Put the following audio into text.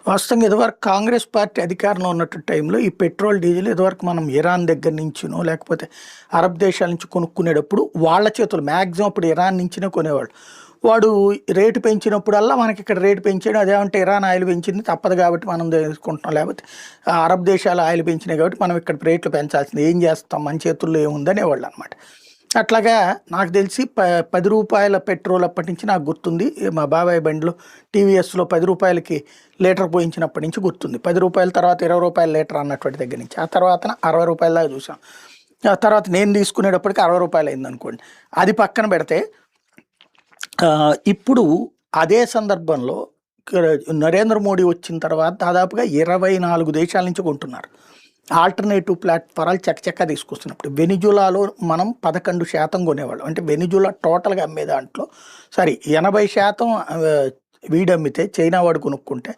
వాస్తవంగా ఇదివరకు కాంగ్రెస్ పార్టీ అధికారంలో ఉన్నట్టు టైంలో ఈ పెట్రోల్, డీజిల్ ఇదివరకు మనం ఇరాన్ దగ్గర నుంచినో లేకపోతే అరబ్ దేశాల నుంచి కొనుక్కునేటప్పుడు వాళ్ళ చేతులు మ్యాక్సిమం ఇప్పుడు ఇరాన్ నుంచినే కొనేవాళ్ళు. వాడు రేటు పెంచినప్పుడల్లా మనకి ఇక్కడ రేటు పెంచాడు. అదేమంటే ఇరాన్ ఆయిల్ పెంచింది తప్పదు కాబట్టి మనం తీసుకుంటున్నాం. లేకపోతే అరబ్ దేశాలు ఆయిల్ పెంచినాయి కాబట్టి మనం ఇక్కడ రేట్లు పెంచాల్సింది. ఏం చేస్తాం మన చేతుల్లో ఏముంది అనేవాళ్ళు అనమాట. అట్లాగా నాకు తెలిసి రూ. 10 పెట్రోల్ అప్పటి నుంచి నాకు గుర్తుంది. మా బాబాయ్ బండిలో టీవీఎస్‌లో రూ. 10కి లీటర్ పోయించినప్పటి నుంచి గుర్తుంది. రూ. 10 తర్వాత రూ. 20 లీటర్ అన్నటువంటి దగ్గర నుంచి. ఆ తర్వాతన రూ. 60 దాకా చూసాం. ఆ తర్వాత నేను తీసుకునేటప్పటికి రూ. 60 అయిందనుకోండి. అది పక్కన పెడితే ఇప్పుడు అదే సందర్భంలో నరేంద్ర మోడీ వచ్చిన తర్వాత దాదాపుగా 24 దేశాల నుంచి కొంటున్నారు. ఆల్టర్నేటివ్ ప్లాట్ఫారాలు చకచకా తీసుకొస్తున్నప్పుడు వెనిజులాలో మనం 11% కొనేవాళ్ళం. అంటే వెనిజులా టోటల్గా అమ్మే దాంట్లో 80% వీడు అమ్మితే చైనా వాడు కొనుక్కుంటే